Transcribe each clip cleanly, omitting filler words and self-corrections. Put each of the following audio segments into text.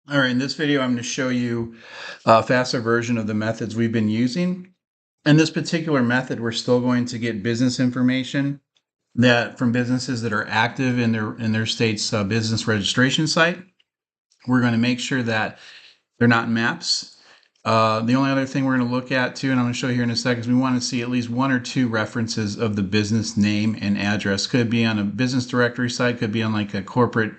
All right, in this video, I'm going to show you a faster version of the methods we've been using. In this particular method, we're still going to get business information that from businesses that are active in their state's business registration site. We're going to make sure that they're not maps. The only other thing we're going to look at too, and I'm going to show you here in a second, is we want to see at least one or two references of the business name and address. Could be on a business directory site, could be on like a corporate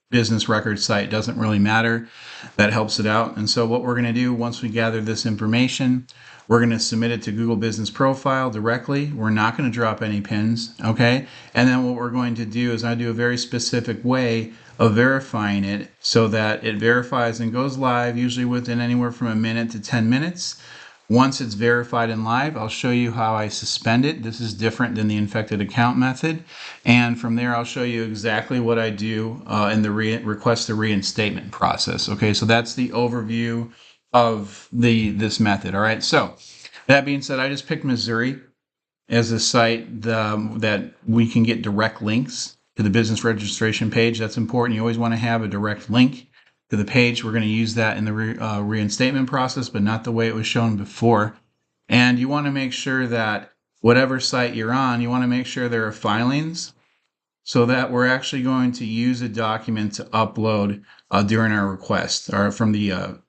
business record site, doesn't really matter. That helps it out. And so what we're going to do once we gather this information, we're going to submit it to Google Business Profile directly. We're not going to drop any pins, okay? And then what we're going to do is I do a very specific way of verifying it so that it verifies and goes live usually within anywhere from a minute to 10 minutes. Once it's verified and live, I'll show you how I suspend it. This is different than the infected account method. And from there, I'll show you exactly what I do in the request to reinstatement process. Okay, so that's the overview of this method. All right, so that being said, I just picked Missouri as a site that we can get direct links to the business registration page. That's important. You always want to have a direct link to the page. We're going to use that in the reinstatement process, but not the way it was shown before. And you want to make sure that whatever site you're on, you want to make sure there are filings so that we're actually going to use a document to upload during our request or from the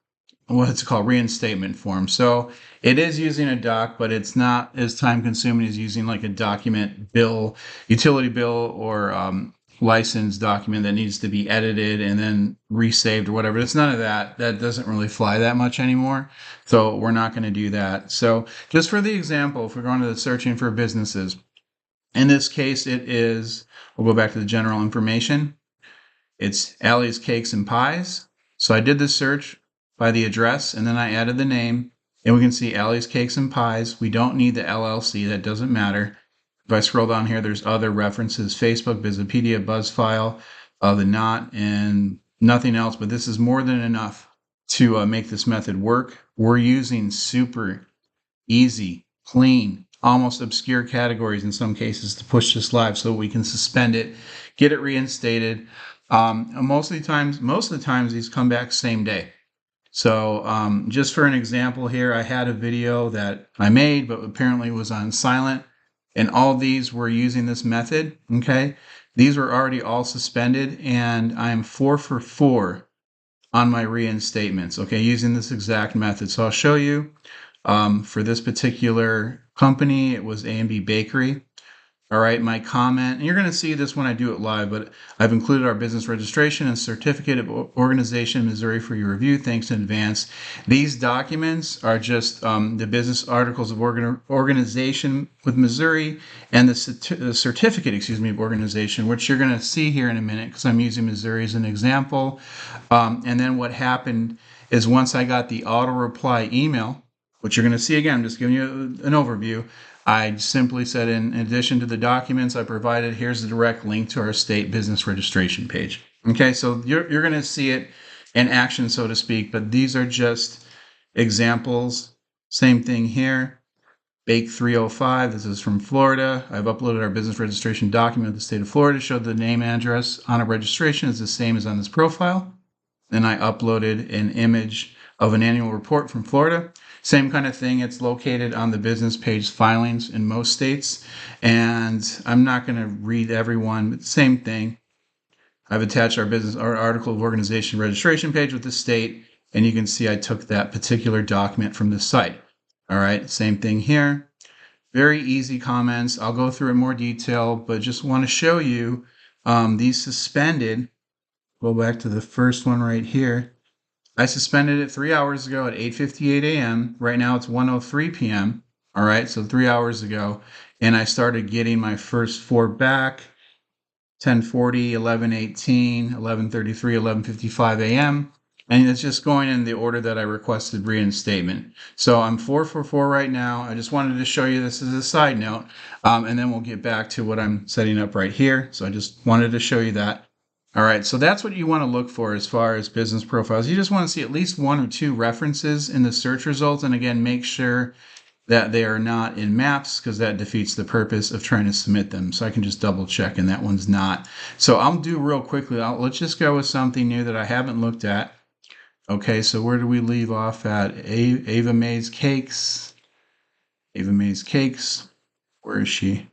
what's called reinstatement form. So it is using a doc, but it's not as time consuming as using like a document bill, utility bill, or license document that needs to be edited and then resaved or whatever. It's none of that. That doesn't really fly that much anymore. So we're not going to do that. So just for the example, if we're going to the searching for businesses, in this case, it is, we'll go back to the general information. It's Allie's Cakes and Pies. So I did the search by the address, and then I added the name, and we can see Allie's Cakes and Pies. We don't need the LLC, that doesn't matter. If I scroll down here, there's other references, Facebook, Visipedia, BuzzFile, the Knot, and nothing else, but this is more than enough to make this method work. We're using super easy, clean, almost obscure categories in some cases to push this live so we can suspend it, get it reinstated. Most of the times these come back same day. So just for an example here, I had a video that I made, but apparently was on silent, and all these were using this method, okay? These were already all suspended, and I am 4 for 4 on my reinstatements, okay, using this exact method. So I'll show you for this particular company, it was A&B Bakery. All right, my comment, and you're going to see this when I do it live, but I've included our business registration and certificate of organization in Missouri for your review. Thanks in advance. These documents are just the business articles of organization with Missouri and the certificate, of organization, which you're going to see here in a minute because I'm using Missouri as an example. And then what happened is once I got the auto reply email, which you're going to see again, I'm just giving you an overview. I simply said, in addition to the documents I provided, here's the direct link to our state business registration page. Okay, so you're going to see it in action, so to speak, but these are just examples. Same thing here. Bake 305, this is from Florida. I've uploaded our business registration document with the state of Florida, showed the name and address on a registration is the same as on this profile. Then I uploaded an image of an annual report from Florida. Same kind of thing. It's located on the business page filings in most states. And I'm not going to read everyone, but same thing. I've attached our article of organization registration page with the state, and you can see I took that particular document from the site. All right, same thing here. Very easy comments. I'll go through in more detail, but just want to show you these suspended. Go back to the first one right here. I suspended it 3 hours ago at 8:58 a.m. Right now it's 1:03 p.m. All right, so 3 hours ago. And I started getting my first 4 back, 10:40, 11:18, 11:33, 11:55 a.m. And it's just going in the order that I requested reinstatement. So I'm 4 for 4 right now. I just wanted to show you this as a side note. And then we'll get back to what I'm setting up right here. So I just wanted to show you that. All right, so that's what you want to look for as far as business profiles. You just want to see at least 1 or 2 references in the search results, and again, make sure that they are not in maps because that defeats the purpose of trying to submit them. So I can just double check, and that one's not. So I'll do real quickly. Let's just go with something new that I haven't looked at. Okay, so where do we leave off at? Ava Mae's Cakes. Ava Mae's Cakes. Where is she?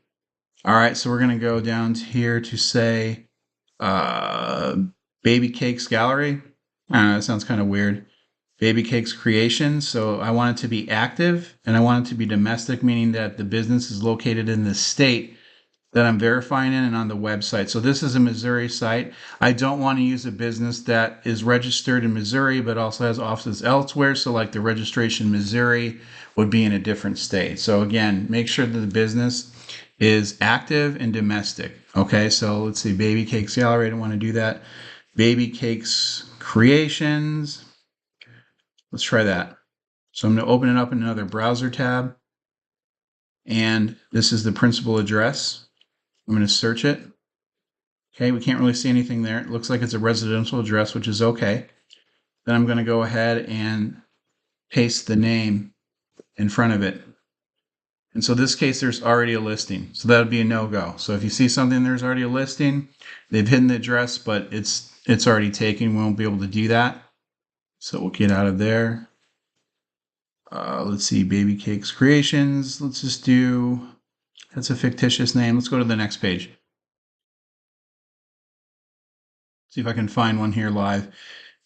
All right, so we're going to go down to here to say uh, Baby Cakes Gallery. I don't know, that sounds kind of weird. Baby Cakes Creations. So I want it to be active and I want it to be domestic, meaning that the business is located in the state that I'm verifying in and on the website. So this is a Missouri site. I don't want to use a business that is registered in Missouri but also has offices elsewhere. So like the registration in Missouri would be in a different state. So again, make sure that the business is active and domestic. Okay, so let's see, Baby Cakes Gallery. I don't want to do that. Baby Cakes Creations. Let's try that. So I'm going to open it up in another browser tab. And this is the principal address. I'm going to search it. Okay, we can't really see anything there. It looks like it's a residential address, which is okay. Then I'm going to go ahead and paste the name in front of it. And so this case, there's already a listing. So that would be a no-go. So if you see something, there's already a listing, they've hidden the address, but it's already taken. We won't be able to do that. So we'll get out of there. Let's see, Baby Cakes Creations. Let's just do, that's a fictitious name. Let's go to the next page. See if I can find one here live.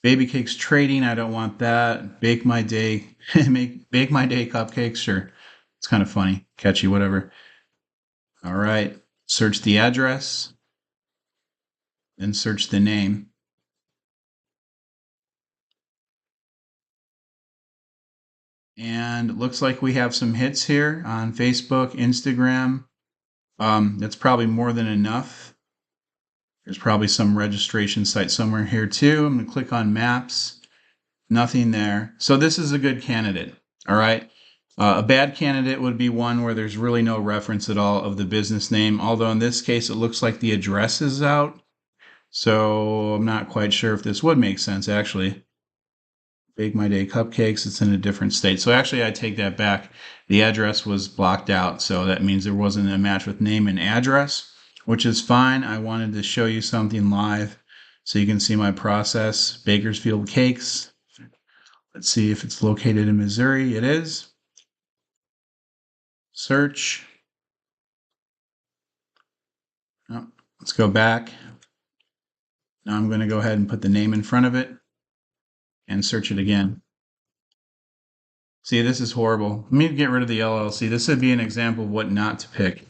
Baby Cakes Trading, I don't want that. Bake My Day, Bake My Day Cupcakes, sure. It's kind of funny, catchy, whatever. All right, search the address, then search the name. And it looks like we have some hits here on Facebook, Instagram. That's probably more than enough. There's probably some registration site somewhere here too. I'm gonna click on Maps. Nothing there. So this is a good candidate. All right. A bad candidate would be one where there's really no reference at all of the business name. Although in this case, it looks like the address is out. So I'm not quite sure if this would make sense actually. Bake My Day Cupcakes, it's in a different state. So actually I take that back. The address was blocked out. So that means there wasn't a match with name and address, which is fine. I wanted to show you something live so you can see my process. Bakersfield Cakes. Let's see if it's located in Missouri. It is. Search. Oh, let's go back. Now I'm going to go ahead and put the name in front of it and search it again. See, this is horrible. Let me get rid of the LLC. This would be an example of what not to pick.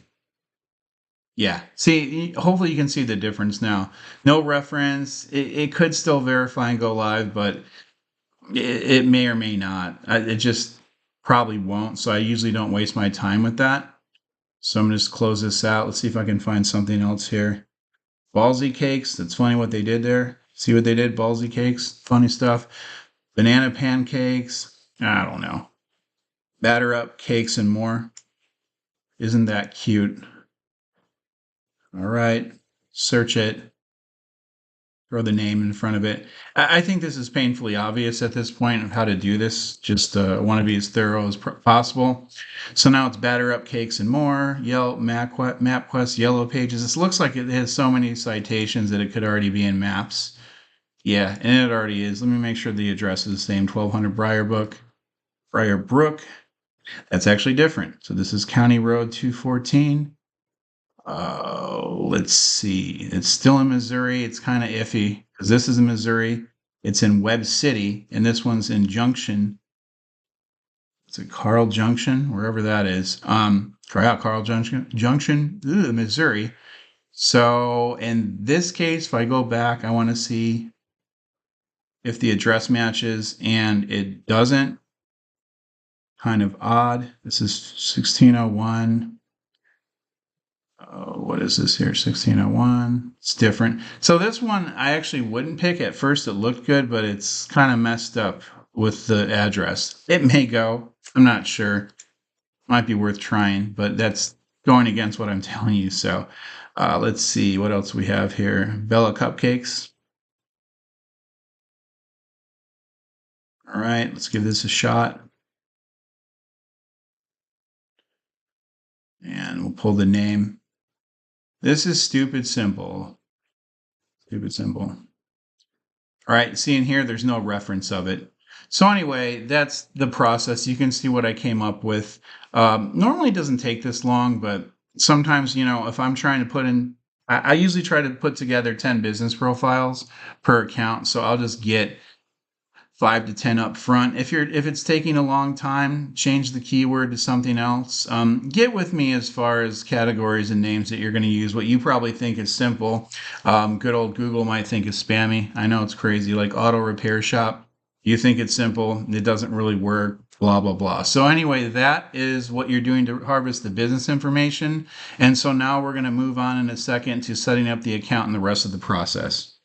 Yeah. See, hopefully you can see the difference now. No reference. It could still verify and go live, but it may or may not. It just probably won't. So I usually don't waste my time with that. So I'm going to just close this out. Let's see if I can find something else here. Ballsy Cakes. That's funny what they did there. See what they did? Ballsy Cakes. Funny stuff. Banana Pancakes. I don't know. Batter Up Cakes and More. Isn't that cute? All right. Search it. Throw the name in front of it. I think this is painfully obvious at this point of how to do this. Just want to be as thorough as possible. So now it's Batter Up Cakes and More, Yelp, MapQuest, Yellow Pages. This looks like it has so many citations that it could already be in Maps. Yeah, and it already is. Let me make sure the address is the same, 1200 Briarbrook. That's actually different. So this is County Road 214. Let's see. It's still in Missouri. It's kind of iffy because this is in Missouri. It's in Webb City, and this one's in Junction. It's a Carl Junction, wherever that is. Try out Carl Junction, Missouri. So in this case, if I go back, I want to see if the address matches, and it doesn't. Kind of odd. This is 1601. What is this here? 1601. It's different. So this one I actually wouldn't pick. At first it looked good, but it's kind of messed up with the address. It may go. I'm not sure. Might be worth trying, but that's going against what I'm telling you. So let's see what else we have here. Bella Cupcakes. All right, let's give this a shot. And we'll pull the name. This is stupid simple. Stupid simple. All right, see in here, there's no reference of it. So anyway, that's the process. You can see what I came up with. Normally it doesn't take this long, but sometimes, if I'm trying to put in, I usually try to put together 10 business profiles per account. So I'll just get 5 to 10 up front. If it's taking a long time, change the keyword to something else. Get with me as far as categories and names that you're going to use. What you probably think is simple, good old Google might think is spammy. I know it's crazy, like auto repair shop. You think it's simple, it doesn't really work. Blah blah blah. So anyway, that is what you're doing to harvest the business information. And so now we're going to move on in a second to setting up the account and the rest of the process.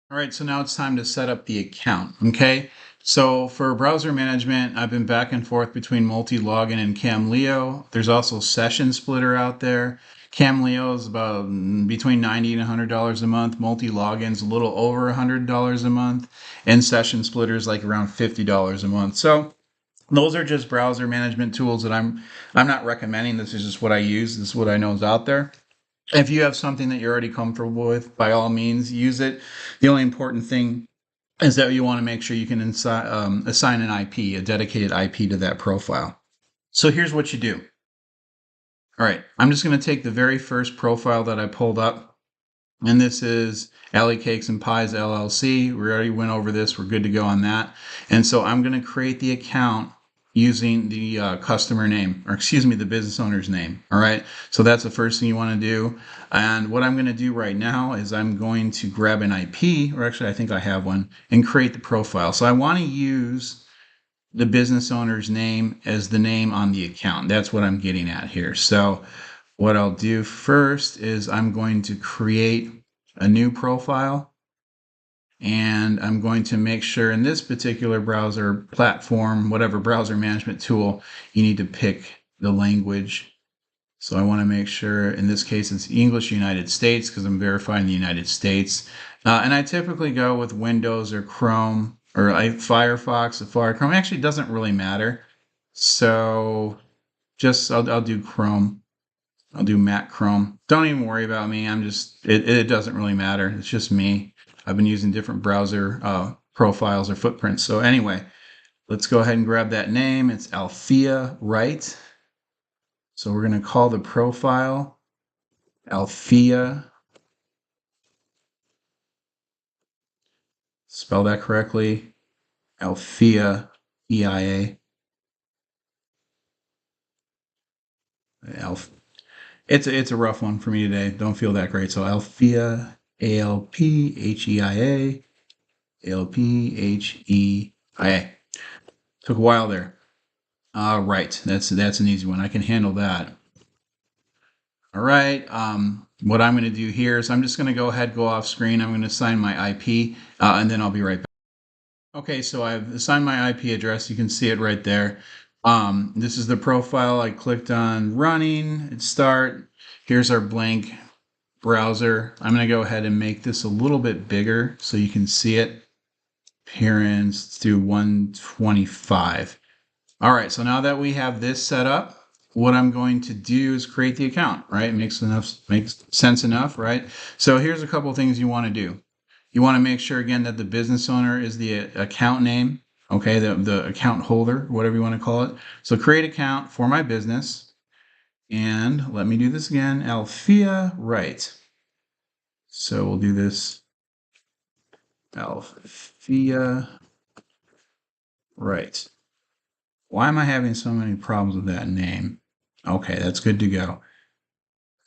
All right, so now it's time to set up the account, okay? So for browser management, I've been back and forth between multi-login and Camleo. There's also Session Splitter out there. Camleo is about between $90 and $100 a month. Multi-login's a little over $100 a month. And Session Splitter is like around $50 a month. So those are just browser management tools that I'm not recommending. This is just what I use. This is what I know is out there. If you have something that you're already comfortable with, by all means, use it. The only important thing is that you want to make sure you can assign an IP, a dedicated IP to that profile. So here's what you do. All right, I'm just going to take the very first profile that I pulled up, and this is Alley Cakes and Pies LLC. We already went over this. We're good to go on that. And so I'm going to create the account using the customer name, or excuse me, the business owner's name. All right, so that's the first thing you want to do. And what I'm going to do right now is I'm going to grab an IP, or actually I think I have one, and create the profile. So I want to use the business owner's name as the name on the account. That's what I'm getting at here. So what I'll do first is I'm going to create a new profile, and I'm going to make sure in this particular browser platform, whatever browser management tool, you need to pick the language. So I want to make sure in this case it's English United States because I'm verifying the United States. And I typically go with Windows or Chrome or Firefox, Safari. Chrome actually doesn't really matter. So just I'll do Chrome. I'll do Mac Chrome. Don't even worry about me. It doesn't really matter. It's just me. I've been using different browser profiles or footprints. So anyway, let's go ahead and grab that name. It's Althea Wright. So we're going to call the profile Althea. Spell that correctly. Althea, E-I-A. It's a rough one for me today. Don't feel that great. So Althea, A-L-P-H-E-I-A, A-L-P-H-E-I-A. Took a while there. Right. That's an easy one. I can handle that. All right. What I'm going to do here is I'm just going to go off screen. I'm going to assign my IP, and then I'll be right back. Okay, so I've assigned my IP address. You can see it right there. This is the profile. I clicked on running, start. Here's our blank browser. I'm going to go ahead and make this a little bit bigger so you can see it. Appearance, let's do 125. All right, so now that we have this set up, what I'm going to do is create the account, right? Makes sense enough, right? So here's a couple things you want to do. You want to make sure, again, that the business owner is the account name, okay, the account holder, whatever you want to call it. So create account for my business. And let me do this again, Althea Wright. So we'll do this, Althea Wright. Why am I having so many problems with that name? Okay, that's good to go.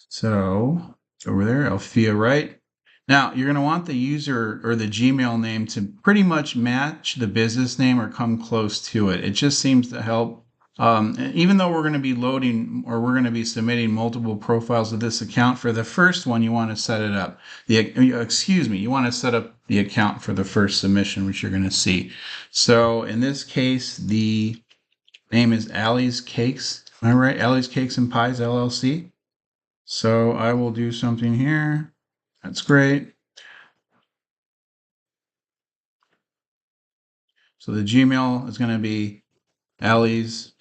So over there, Althea Wright. Now, you're going to want the user or the Gmail name to pretty much match the business name or come close to it. It just seems to help. Even though we're going to be loading or we're going to be submitting multiple profiles to this account, for the first one, you want to set it up. You want to set up the account for the first submission, which you're going to see. So in this case, the name is Alley's Cakes. Am I right? Alley's Cakes and Pies LLC. So I will do something here. That's great. So the Gmail is going to be Alley's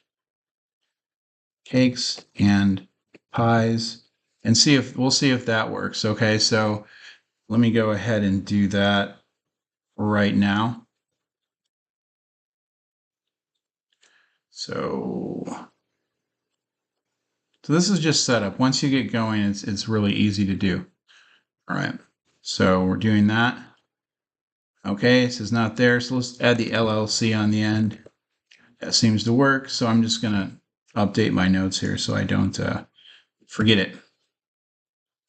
Cakes and Pies, and we'll see if that works. Okay, so let me go ahead and do that. right now. So this is just setup. Once you get going, it's really easy to do. All right. So we're doing that. Okay, it says not there. So let's add the LLC on the end. That seems to work. So I'm just going to update my notes here so I don't forget it.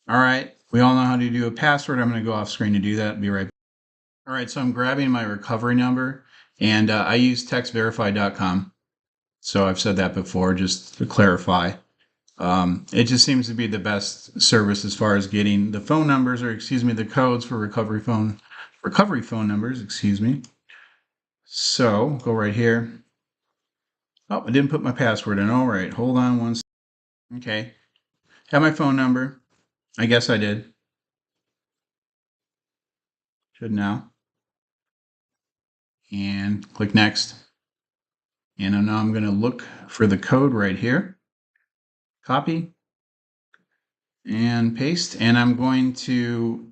All right. We all know how to do a password. I'm going to go off screen to do that. Be right back. All right. So I'm grabbing my recovery number, and I use textverify.com. So I've said that before, just to clarify. It just seems to be the best service as far as getting the phone numbers, or excuse me, the codes for recovery phone numbers, excuse me. So go right here. Oh, I didn't put my password in. All right, hold on one second. Okay, have my phone number. I guess I did. Should now. And click next. And now I'm going to look for the code right here. Copy and paste. And I'm going to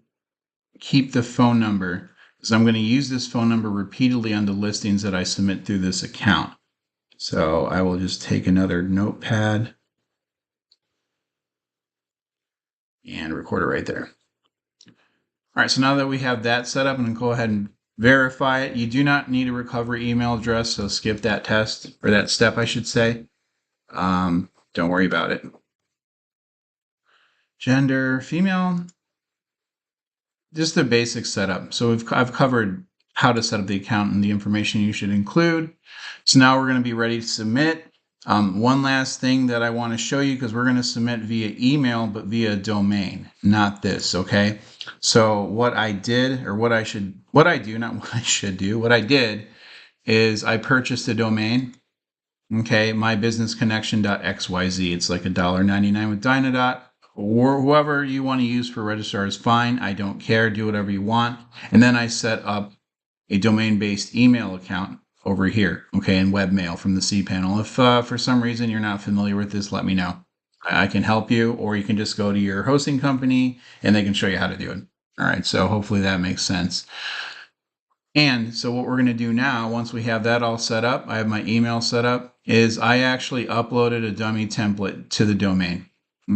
keep the phone number, because I'm going to use this phone number repeatedly on the listings that I submit through this account. So I will just take another notepad and record it right there. All right, so now that we have that set up, I'm going to go ahead and verify it. You do not need a recovery email address, so skip that test, or that step, I should say. Don't worry about it. Gender, female, just the basic setup. So I've covered how to set up the account and the information you should include. So now we're going to be ready to submit. One last thing that I want to show you, because we're going to submit via email, but via domain, not this, okay? So what I did, or what I did is I purchased a domain, okay, mybusinessconnection.xyz. It's like $1.99 with Dynadot, or whoever you want to use for registrar is fine. I don't care. Do whatever you want. And then I set up a domain-based email account over here, okay, in webmail from the cPanel. If for some reason you're not familiar with this, let me know. I can help you, or you can just go to your hosting company and they can show you how to do it. All right, so hopefully that makes sense. And so what we're going to do now, once we have that all set up, I have my email set up, is I actually uploaded a dummy template to the domain.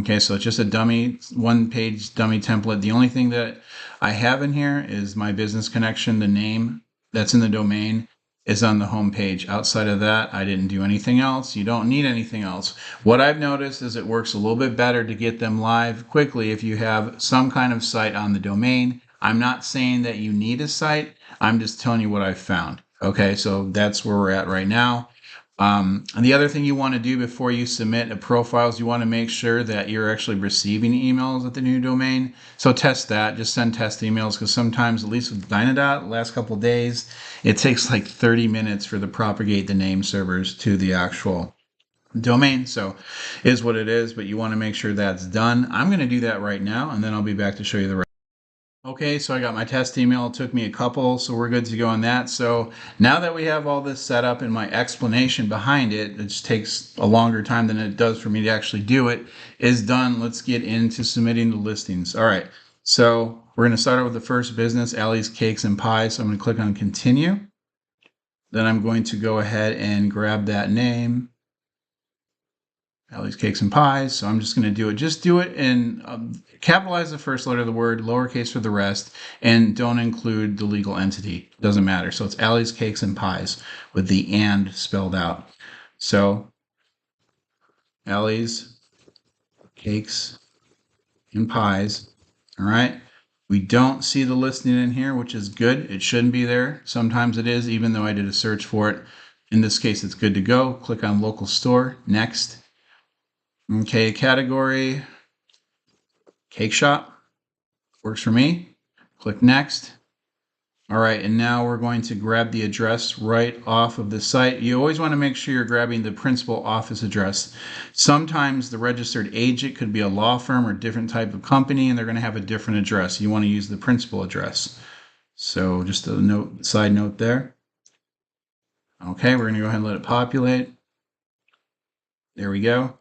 Okay, so it's just a dummy, one-page dummy template. The only thing that I have in here is my business connection. The name that's in the domain is on the home page. Outside of that, I didn't do anything else. You don't need anything else. What I've noticed is it works a little bit better to get them live quickly if you have some kind of site on the domain. I'm not saying that you need a site. I'm just telling you what I've found. Okay, so that's where we're at right now. And the other thing you want to do before you submit a profile is you want to make sure that you're actually receiving emails at the new domain. So test that. Just send test emails, because sometimes, at least with Dynadot, the last couple of days, it takes like 30 minutes for the propagate the name servers to the actual domain. So it is what it is, but you want to make sure that's done. I'm going to do that right now, and then I'll be back to show you the rest. Okay, so I got my test email. It took me a couple, so we're good to go on that. So now that we have all this set up and my explanation behind it, it just takes a longer time than it does for me to actually do it, is done. Let's get into submitting the listings. All right, so we're going to start out with the first business, Allie's Cakes and Pies. So I'm going to click on Continue. Then I'm going to go ahead and grab that name, Allie's Cakes and Pies. So I'm just going to do it. Just do it and capitalize the first letter of the word, lowercase for the rest, and don't include the legal entity. Doesn't matter. So it's Allie's Cakes and Pies with the "and" spelled out. So Allie's Cakes and Pies. All right. We don't see the listing in here, which is good. It shouldn't be there. Sometimes it is, even though I did a search for it. In this case, it's good to go. Click on Local Store. Next. Okay, category, cake shop, works for me. Click next. All right, and now we're going to grab the address right off of the site. You always want to make sure you're grabbing the principal office address. Sometimes the registered agent could be a law firm or different type of company, and they're going to have a different address. You want to use the principal address. So just a note, side note there. Okay, we're going to go ahead and let it populate. There we go.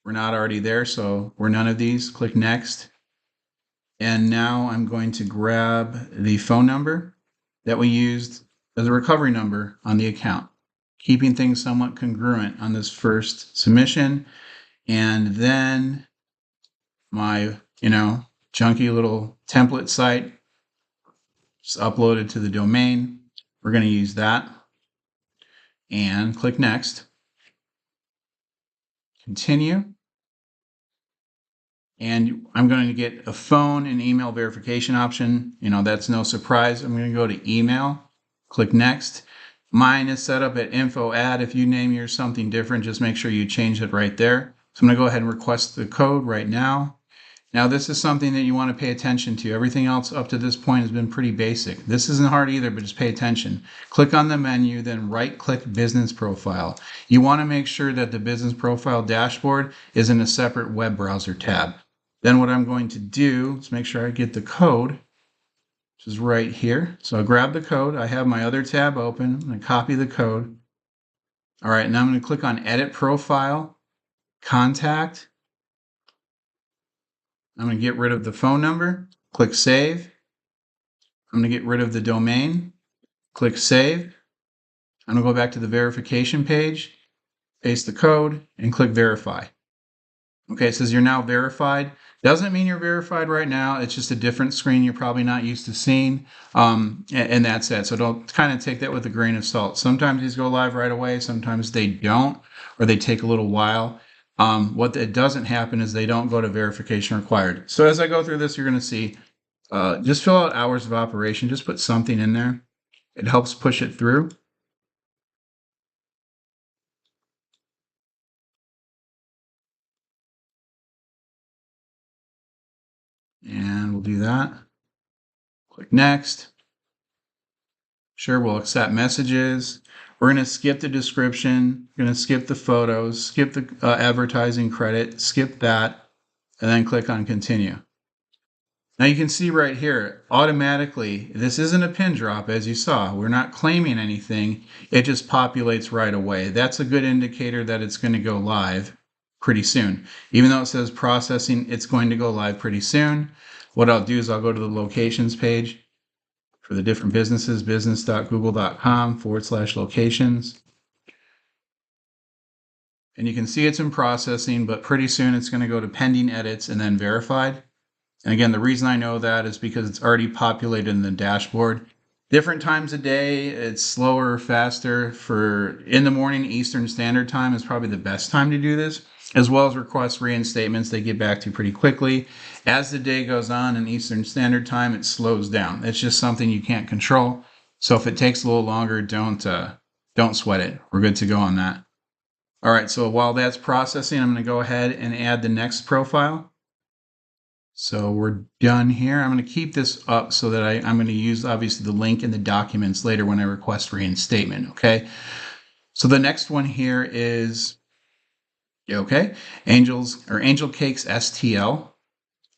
We're not already there, so we're none of these. Click next. And now I'm going to grab the phone number that we used as a recovery number on the account, keeping things somewhat congruent on this first submission. And then my, junky little template site, just uploaded to the domain. We're going to use that and click next. Continue. And I'm going to get a phone and email verification option. That's no surprise. I'm going to go to email, click next. Mine is set up at info add. If you name yours something different, just make sure you change it right there. So I'm going to go ahead and request the code right now. Now, this is something that you want to pay attention to. Everything else up to this point has been pretty basic. This isn't hard either, but just pay attention. Click on the menu, then right-click Business Profile. You want to make sure that the Business Profile dashboard is in a separate web browser tab. Then what I'm going to do is make sure I get the code, which is right here. So I'll grab the code. I have my other tab open. I'm going to copy the code. All right, now I'm going to click on Edit Profile, Contact. I'm going to get rid of the phone number, click Save. I'm going to get rid of the domain, click Save. I'm going to go back to the verification page, paste the code, and click Verify. Okay, it says you're now verified. Doesn't mean you're verified right now. It's just a different screen you're probably not used to seeing. And that's it. So don't kind of take that with a grain of salt. Sometimes these go live right away. Sometimes they don't, or they take a little while. What it doesn't happen is they don't go to verification required. So as I go through this, you're going to see, just fill out hours of operation. Just put something in there. It helps push it through. And we'll do that. Click next. Sure, we'll accept messages. We're going to skip the description. We're going to skip the photos, skip the advertising credit, skip that, and then click on continue. Now you can see right here, automatically, this isn't a pin drop as you saw. We're not claiming anything. It just populates right away. That's a good indicator that it's going to go live pretty soon. Even though it says processing, it's going to go live pretty soon. What I'll do is I'll go to the locations page for the different businesses, business.google.com/locations. And you can see it's in processing, but pretty soon it's going to go to pending edits and then verified. And again, the reason I know that is because it's already populated in the dashboard. Different times of day, it's slower or faster. For in the morning, Eastern Standard Time is probably the best time to do this, as well as request reinstatements. They get back to you pretty quickly. As the day goes on in Eastern Standard Time, it slows down. It's just something you can't control. So if it takes a little longer, don't sweat it. We're good to go on that. All right, so while that's processing, I'm going to go ahead and add the next profile. So we're done here. I'm going to keep this up so that I'm going to use obviously the link in the documents later when I request reinstatement. Okay. So the next one here is, okay, Angel Cakes STL,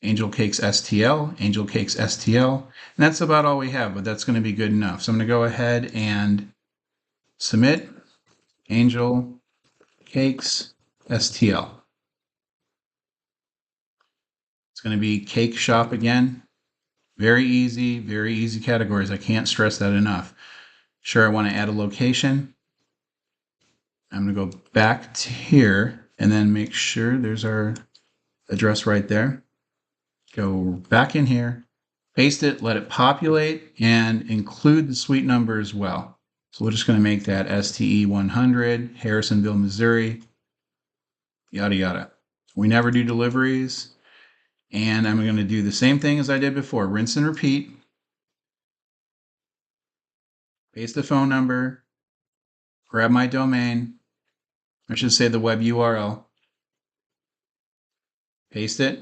Angel Cakes STL, Angel Cakes STL. And that's about all we have, but that's going to be good enough. So I'm going to go ahead and submit Angel Cakes STL. It's going to be cake shop again. Very easy categories. I can't stress that enough. Sure, I want to add a location. I'm going to go back to here and then make sure there's our address right there. Go back in here, paste it, let it populate, and include the suite number as well. So we're just going to make that STE 100, Harrisonville, Missouri, yada, yada. We never do deliveries. And I'm going to do the same thing as I did before. Rinse and repeat. Paste the phone number. Grab my domain. I should say the web URL. Paste it.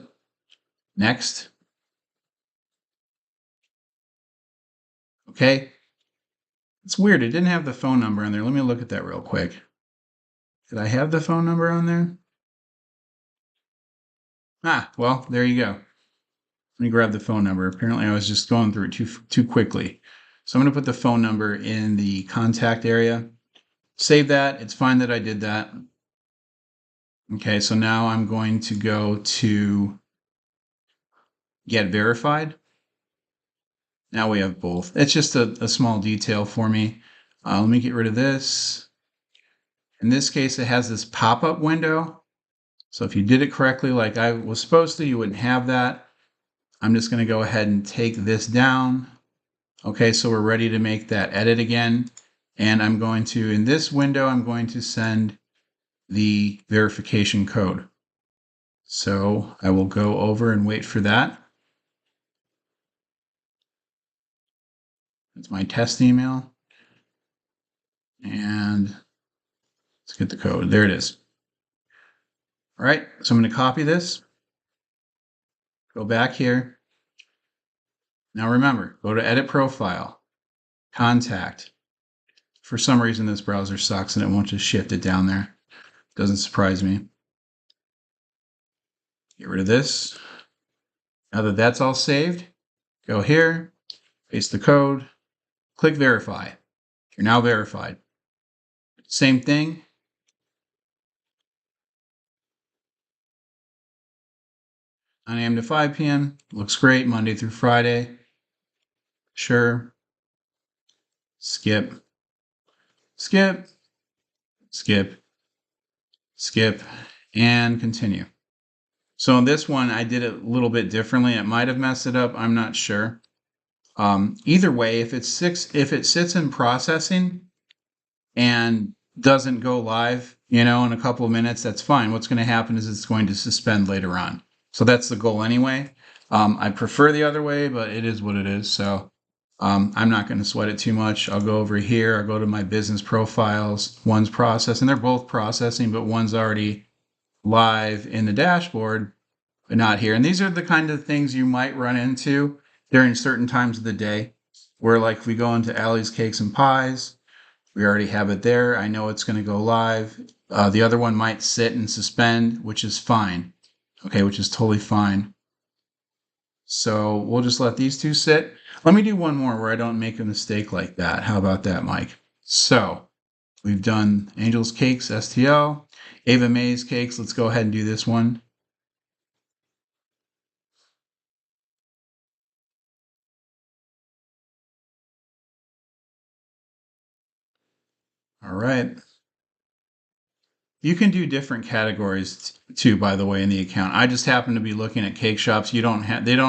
Next. Okay. It's weird. It didn't have the phone number on there. Let me look at that real quick. Did I have the phone number on there? Ah, well, there you go. Let me grab the phone number. Apparently, I was just going through it too quickly. So I'm going to put the phone number in the contact area. Save that. It's fine that I did that. Okay, so now I'm going to go to get verified. Now we have both. It's just a small detail for me. Let me get rid of this. In this case, it has this pop-up window. So if you did it correctly like I was supposed to, you wouldn't have that. I'm just going to go ahead and take this down. Okay, so we're ready to make that edit again. And I'm going to, in this window, I'm going to send the verification code. So I will go over and wait for that. That's my test email. And let's get the code. There it is. All right, so I'm going to copy this. Go back here. Now remember, go to Edit Profile, Contact. For some reason, this browser sucks and it won't just shift it down there. Doesn't surprise me. Get rid of this. Now that that's all saved, go here, paste the code, click Verify. You're now verified. Same thing. (9 a.m. to 5 p.m. Looks great, Monday through Friday. Sure. Skip. Skip. Skip. Skip. And continue. So in this one, I did it a little bit differently. It might have messed it up. I'm not sure. Either way, if it sits in processing and doesn't go live, in a couple of minutes, that's fine. What's going to happen is it's going to suspend later on. So that's the goal anyway. I prefer the other way, but it is what it is. So I'm not going to sweat it too much. I'll go over here. I'll go to my business profiles. One's processing. They're both processing, but one's already live in the dashboard, but not here. And these are the kind of things you might run into during certain times of the day, where like if we go into Allie's Cakes and Pies, we already have it there. I know it's going to go live. The other one might sit and suspend, which is fine. Okay, which is totally fine. So we'll just let these two sit. Let me do one more where I don't make a mistake like that. How about that, Mike? So we've done Angel's Cakes, STL, Ava Mae's Cakes. Let's go ahead and do this one. All right. You can do different categories too, by the way, in the account. I just happen to be looking at cake shops. They don't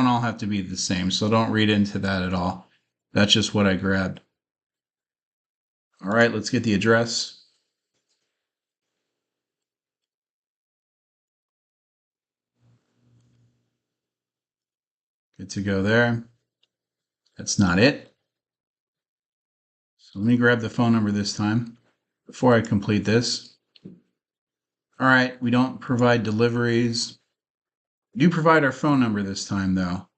all have to be the same, so don't read into that at all. That's just what I grabbed. All right, let's get the address. Good to go there. That's not it. So let me grab the phone number this time before I complete this. All right, we don't provide deliveries. We do provide our phone number this time, though.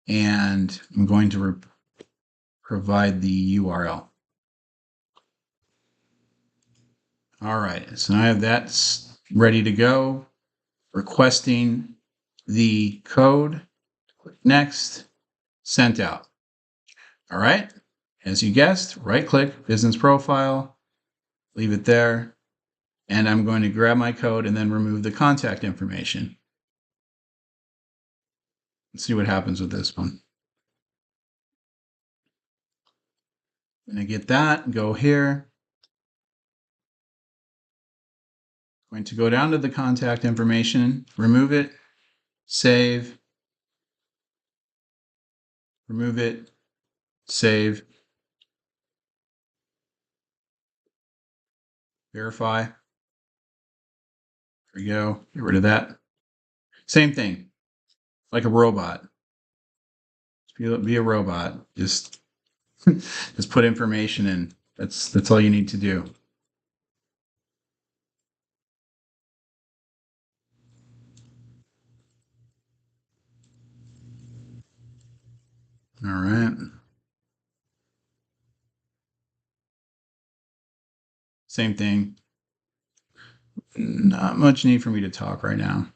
And I'm going to provide the URL. All right, so now I have that ready to go. Requesting the code. Click Next. Sent out. All right, as you guessed, right-click, Business Profile, leave it there, and I'm going to grab my code and then remove the contact information. Let's see what happens with this one. I'm going to get that, go here. Going to go down to the contact information, remove it, save, remove it, save, verify. There we go. Get rid of that. Same thing, like a robot. Be a robot. Just put information in. That's all you need to do. All right. Same thing. Not much need for me to talk right now.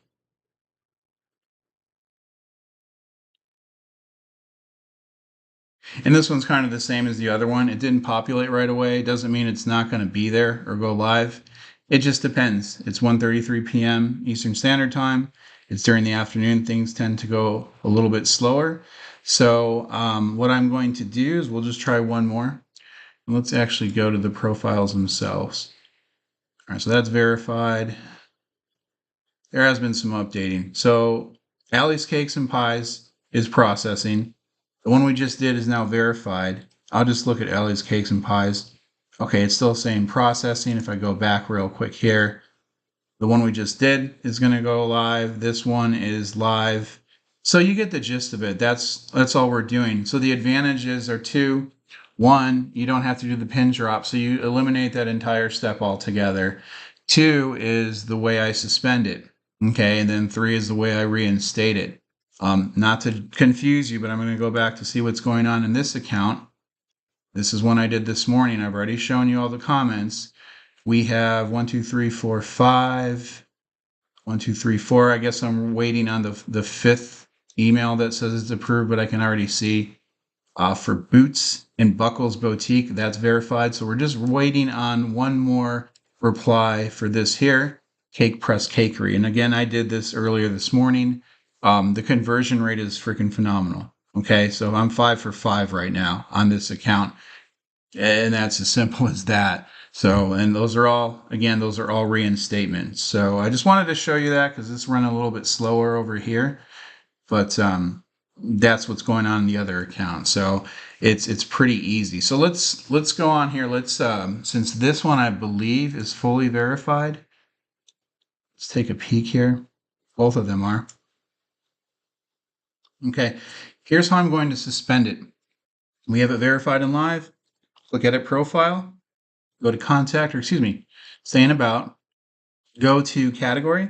And this one's kind of the same as the other one. It didn't populate right away. Doesn't mean it's not going to be there or go live. It just depends. It's 1:33 p.m. Eastern Standard Time. It's during the afternoon, things tend to go a little bit slower. So what I'm going to do is we'll just try one more. Let's actually go to the profiles themselves. All right, so that's verified. There has been some updating. So Allie's Cakes and Pies is processing. The one we just did is now verified. I'll just look at Allie's Cakes and Pies. Okay, it's still saying processing. If I go back real quick here, the one we just did is going to go live. This one is live. So you get the gist of it. That's all we're doing. So the advantages are two. One, you don't have to do the pin drop, so you eliminate that entire step altogether. Two is the way I suspend it. Okay, and then three is the way I reinstate it. Not to confuse you, but I'm going to go back to see what's going on in this account. This is one I did this morning. I've already shown you all the comments. We have 1, 2, 3, 4, 5. 1, 2, 3, 4. I guess I'm waiting on the fifth email that says it's approved, but I can already see for Boots and Buckles Boutique, that's verified. So we're just waiting on one more reply for this here, Cake Press Cakery. And again, I did this earlier this morning. The conversion rate is freaking phenomenal. Okay, so I'm 5 for 5 right now on this account. And that's as simple as that. So, and those are all, again, those are all reinstatements. So I just wanted to show you that because it's running a little bit slower over here. But that's what's going on in the other account. So it's pretty easy. So let's go on here. Let's since this one I believe is fully verified. Let's take a peek here. Both of them are. Okay, here's how I'm going to suspend it. We have it verified and live. Click Edit Profile. Go to Contact, or excuse me, Stay in About. Go to Category.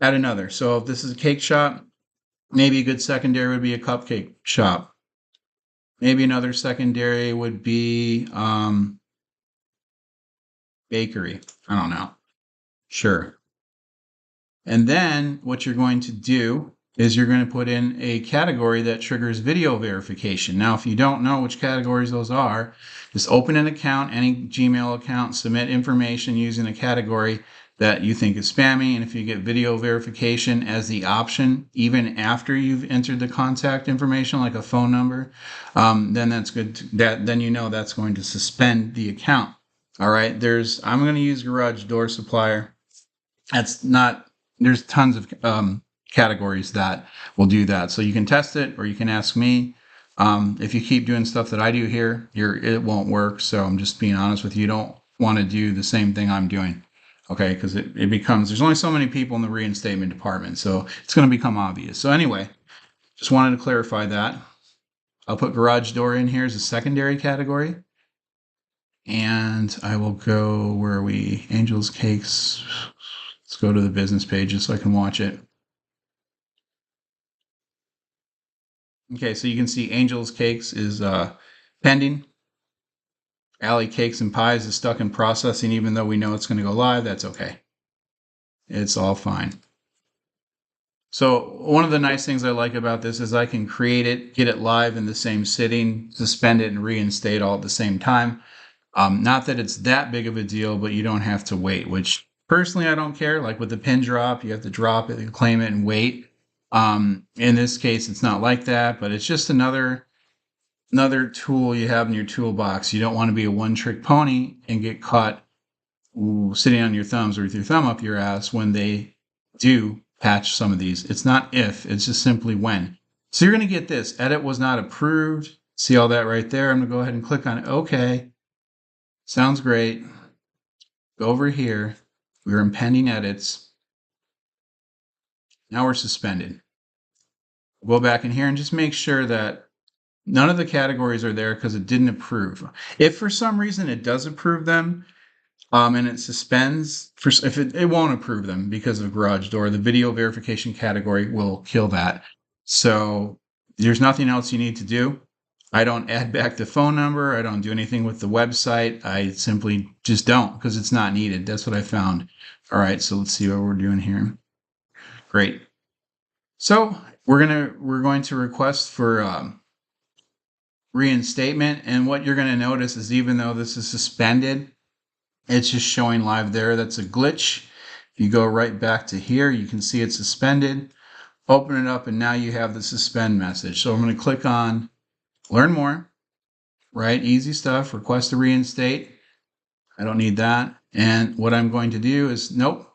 Add another. So if this is a cake shop, maybe a good secondary would be a cupcake shop. Maybe another secondary would be bakery. I don't know. Sure. And then what you're going to do is you're going to put in a category that triggers video verification. Now, if you don't know which categories those are, just open an account, any Gmail account, submit information using a category that you think is spammy. And if you get video verification as the option, even after you've entered the contact information, like a phone number, then that's good. Then you know that's going to suspend the account. All right. I'm going to use Garage Door Supplier. There's tons of categories that will do that. So you can test it, or you can ask me. If you keep doing stuff that I do here, it won't work. So I'm just being honest with you. You don't want to do the same thing I'm doing. Okay, because it becomes, there's only so many people in the reinstatement department, so it's going to become obvious. So anyway, just wanted to clarify that. I'll put garage door in here as a secondary category. And I will go, where are we? Angel's Cakes. Let's go to the business page just so I can watch it. Okay, so you can see Angel's Cakes is pending. Alley Cakes and Pies is stuck in processing, even though we know it's going to go live. That's okay. It's all fine. So one of the nice things I like about this is I can create it, get it live in the same sitting, suspend it, and reinstate all at the same time. Not that it's that big of a deal, but you don't have to wait, which personally I don't care. Like with the pin drop, you have to drop it and claim it and wait. In this case, it's not like that, but it's just another tool you have in your toolbox. You don't want to be a one-trick pony and get caught sitting on your thumbs or with your thumb up your ass when they do patch some of these. It's not if, it's just simply when. So you're going to get this. Edit was not approved. See all that right there? I'm going to go ahead and click on OK. Sounds great. Go over here. We're in pending edits. Now we're suspended. Go back in here and just make sure that none of the categories are there because it didn't approve. If for some reason it does approve them, and it suspends, it won't approve them because of garage door, the video verification category will kill that. So there's nothing else you need to do. I don't add back the phone number. I don't do anything with the website. I simply just don't because it's not needed. That's what I found. All right, so let's see what we're doing here. Great. So we're going to request for reinstatement, and what you're going to notice is even though this is suspended, it's just showing live there. That's a glitch. If you go right back to here, you can see it's suspended. Open it up, and now you have the suspend message. So I'm going to click on Learn More, right? Easy stuff. Request to reinstate. I don't need that. And what I'm going to do is, nope,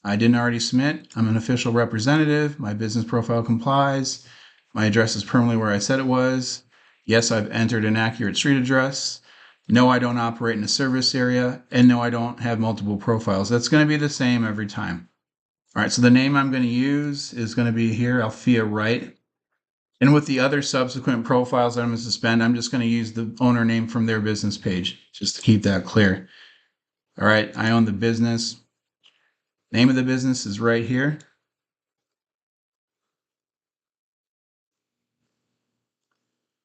I didn't already submit. I'm an official representative. My business profile complies. My address is permanently where I said it was. Yes, I've entered an accurate street address. No, I don't operate in a service area. And no, I don't have multiple profiles. That's going to be the same every time. All right, so the name I'm going to use is going to be here, Althea Wright. And with the other subsequent profiles that I'm going to suspend, I'm just going to use the owner name from their business page, just to keep that clear. All right, I own the business. Name of the business is right here.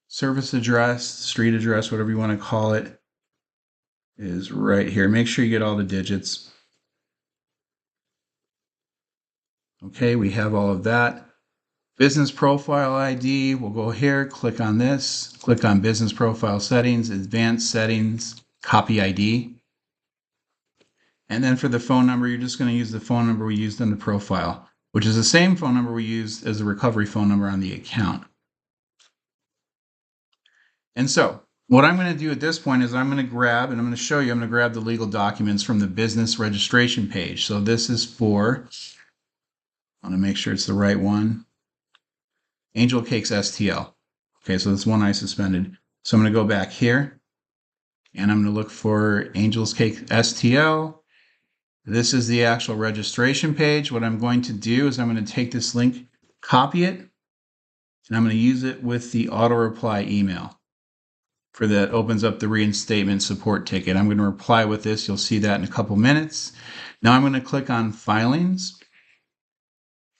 Service address, street address, whatever you want to call it, is right here. Make sure you get all the digits. Okay, we have all of that. Business profile ID, we'll go here, click on this, click on business profile settings, advanced settings, copy ID. And then for the phone number, you're just going to use the phone number we used in the profile, which is the same phone number we used as the recovery phone number on the account. And so what I'm going to do at this point is I'm going to grab, and I'm going to show you, I'm going to grab the legal documents from the business registration page. So this is for, I want to make sure it's the right one, Angel Cakes STL. Okay, so that's one I suspended. So I'm going to go back here, and I'm going to look for Angel's Cake STL. This is the actual registration page. What I'm going to do is I'm going to take this link, copy it, and I'm going to use it with the auto reply email for that opens up the reinstatement support ticket. I'm going to reply with this. You'll see that in a couple minutes. Now I'm going to click on filings.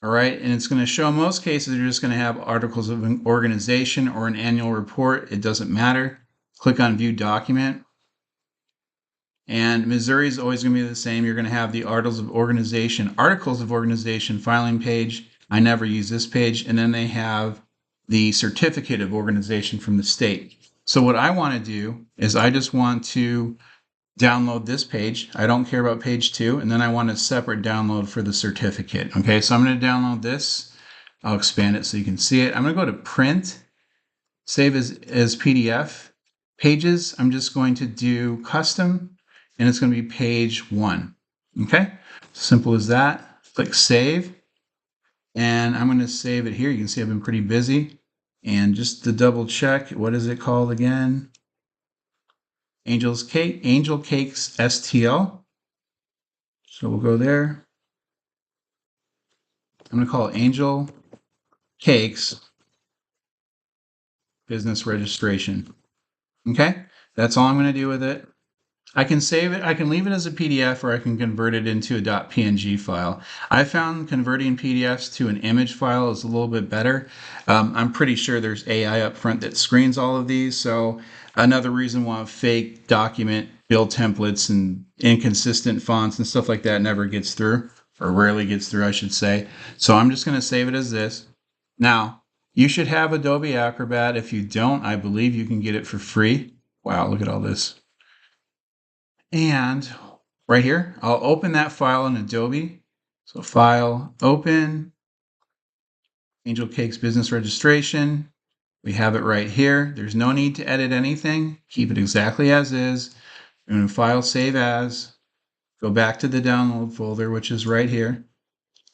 All right, and it's going to show, in most cases, you're just going to have articles of an organization or an annual report. It doesn't matter. Click on view document. And Missouri is always going to be the same. You're going to have the articles of organization filing page. I never use this page. And then they have the certificate of organization from the state. So what I want to do is I just want to download this page. I don't care about page 2. And then I want a separate download for the certificate. Okay, so I'm going to download this. I'll expand it so you can see it. I'm going to go to print, save as PDF. Pages, I'm just going to do custom. And it's going to be page 1. Okay, simple as that. Click save. And I'm going to save it here. You can see I've been pretty busy. And just to double check, what is it called again? Angel Cakes STL. So we'll go there. I'm going to call it Angel Cakes Business Registration. Okay, that's all I'm going to do with it. I can save it, I can leave it as a PDF, or I can convert it into a .png file. I found converting PDFs to an image file is a little bit better. I'm pretty sure there's AI up front that screens all of these, so another reason why fake document build templates and inconsistent fonts and stuff like that never gets through, or rarely gets through, I should say. So I'm just going to save it as this. Now, you should have Adobe Acrobat. If you don't, I believe you can get it for free. Wow, look at all this. And right here, I'll open that file in Adobe. So file, open, Angel Cakes Business Registration. We have it right here. There's no need to edit anything. Keep it exactly as is. I'm going to file, save as, go back to the download folder, which is right here.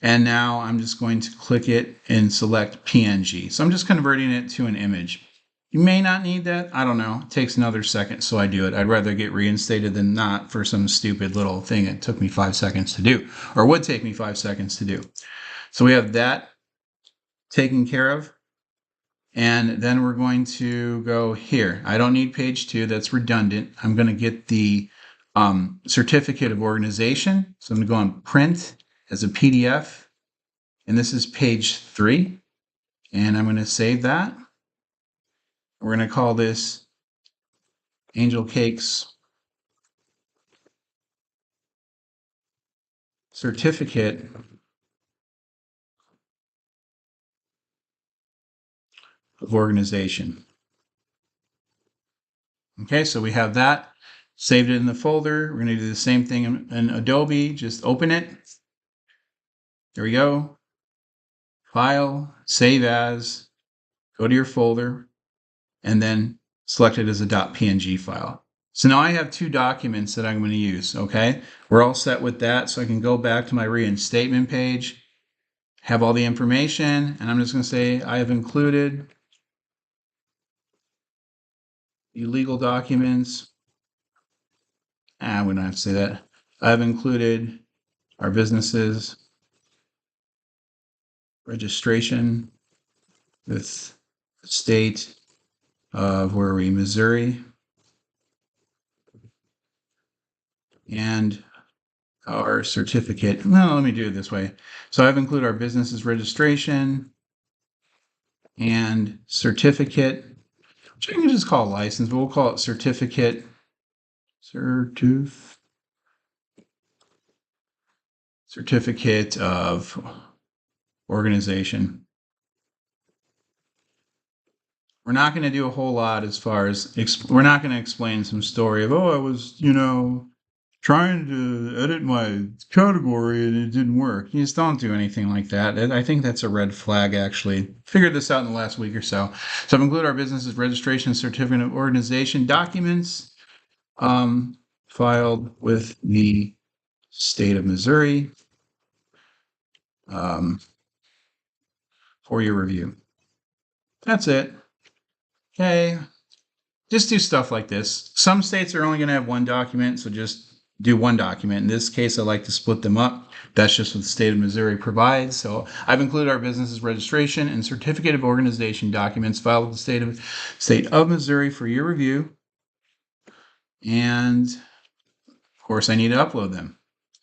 And now I'm just going to click it and select PNG. So I'm just converting it to an image. You may not need that. I don't know. It takes another second, so I do it. I'd rather get reinstated than not for some stupid little thing it took me 5 seconds to do, or would take me 5 seconds to do. So we have that taken care of. And then we're going to go here. I don't need page 2. That's redundant. I'm going to get the certificate of organization. So I'm going to go on print as a PDF. And this is page 3. And I'm going to save that. We're going to call this Angel Cakes Certificate of Organization. Okay, so we have that. Saved it in the folder. We're going to do the same thing in Adobe. Just open it. There we go. File, save as, go to your folder, and then select it as a .png file. So now I have two documents that I'm going to use, okay? We're all set with that, so I can go back to my reinstatement page, have all the information, and I'm just going to say I have included the legal documents. We don't have to say that. I've included our business's registration with the state of, where are we, Missouri, and our certificate. Well, let me do it this way. So I've included our business's registration and certificate, which I can just call license, but we'll call it certificate. Certificate of organization. We're not going to do a whole lot as far as, we're not going to explain some story of, I was, trying to edit my category and it didn't work. You just don't do anything like that. I think that's a red flag, actually. Figured this out in the last week or so. So I've included our business's registration certificate of organization documents filed with the state of Missouri for your review. That's it. Okay. Just do stuff like this. Some states are only going to have one document, so just do one document. In this case, I like to split them up. That's just what the state of Missouri provides. So I've included our business's registration and certificate of organization documents filed with the state of Missouri for your review. And of course, I need to upload them.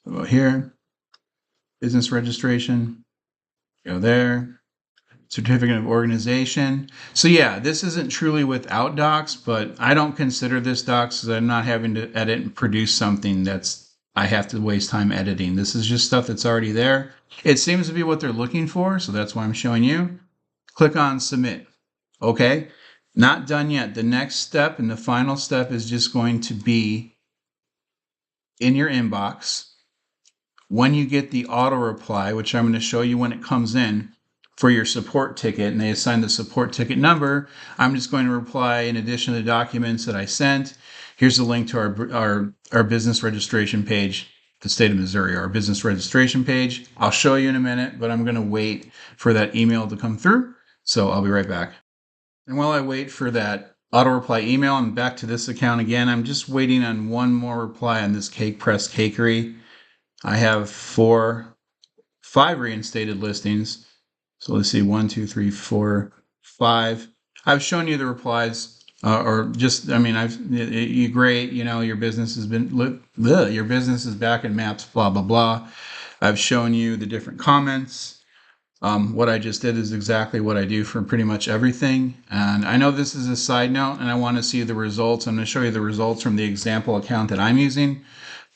Go here, business registration, go there. Certificate of organization. So yeah, this isn't truly without docs, but I don't consider this docs because I'm not having to edit and produce something that's I have to waste time editing. This is just stuff that's already there. It seems to be what they're looking for, so that's why I'm showing you. Click on submit. Okay, not done yet. The next step and the final step is just going to be in your inbox. When you get the auto reply, which I'm going to show you when it comes in, for your support ticket, and they assign the support ticket number, I'm just going to reply, in addition to the documents that I sent, here's the link to our business registration page, the state of Missouri, our business registration page. I'll show you in a minute, but I'm going to wait for that email to come through. So I'll be right back. And while I wait for that auto reply email, I'm back to this account again. I'm just waiting on one more reply on this Cake Press Cakery. I have 5 reinstated listings. So let's see, 1, 2, 3, 4, 5. I've shown you the replies, you're great. Your business has been, your business is back in maps, blah, blah, blah. I've shown you the different comments. What I just did is exactly what I do for pretty much everything. And I know this is a side note and I want to see the results. I'm going to show you the results from the example account that I'm using.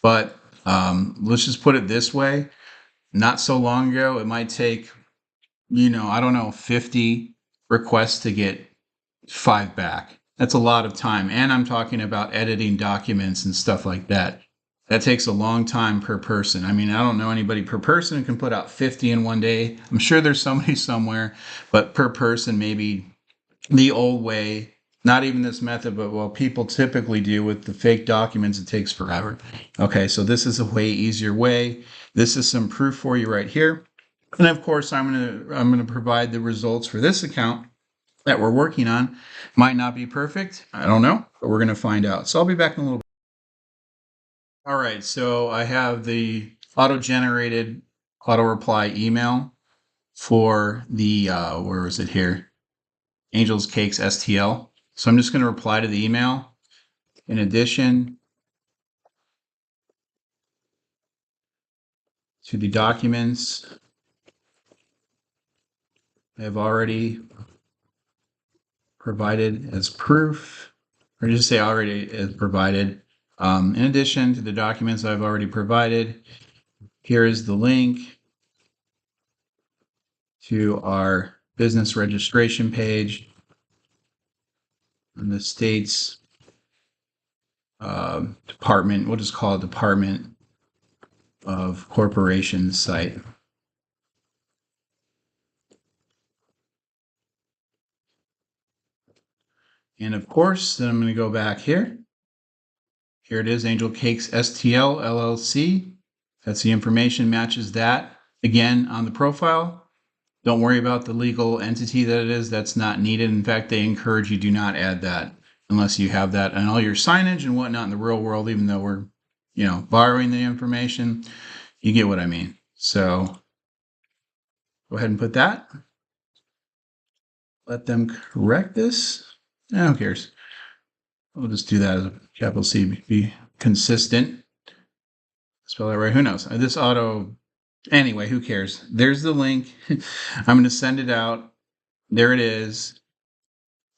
But let's just put it this way. Not so long ago, it might take 50 requests to get 5 back. That's a lot of time. And I'm talking about editing documents and stuff like that. That takes a long time per person. I don't know anybody per person who can put out 50 in one day. I'm sure there's somebody somewhere, but per person, maybe the old way, not even this method, but what people typically do with the fake documents, it takes forever. Okay, so this is a way easier way. This is some proof for you right here. And of course, I'm gonna provide the results for this account that we're working on. Might not be perfect, I don't know, but we're gonna find out. So I'll be back in a little bit. All right, so I have the auto-generated auto reply email for the where is it here? Angels Cakes STL. So I'm just gonna reply to the email. In addition to the documents I have already provided as proof, or just say already as provided. In addition to the documents I've already provided, here is the link to our business registration page on the state's department, we'll just call it Department of Corporations site. And of course, then I'm going to go back here. Here it is, Angel Cakes STL LLC. That's the information, matches that. Again, on the profile, don't worry about the legal entity that it is. That's not needed. In fact, they encourage you do not add that unless you have that and all your signage and whatnot in the real world, even though we're, borrowing the information. You get what I mean. So go ahead and put that. Let them correct this. Who cares? We'll just do that as a capital C, be consistent. Spell that right. Who knows? This auto, anyway, who cares? There's the link. I'm going to send it out. There it is.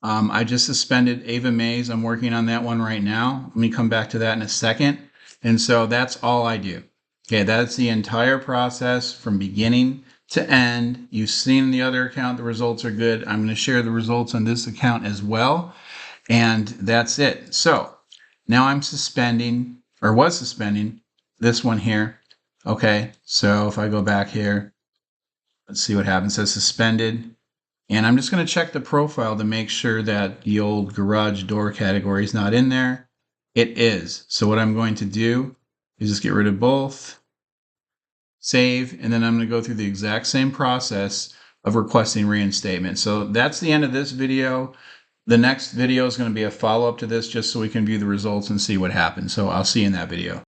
I just suspended Ava Mays. I'm working on that one right now. Let me come back to that in a second. And so that's all I do. Okay, that's the entire process from beginning to end. You've seen the other account, the results are good. I'm going to share the results on this account as well. And that's it. So now I'm suspending, or was suspending, this one here. Okay, so if I go back here, let's see what happens. It says suspended. And I'm just going to check the profile to make sure that the old garage door category is not in there. It is. So what I'm going to do is just get rid of both, save, and then I'm going to go through the exact same process of requesting reinstatement. So that's the end of this video. The next video is going to be a follow-up to this just so we can view the results and see what happens. So I'll see you in that video.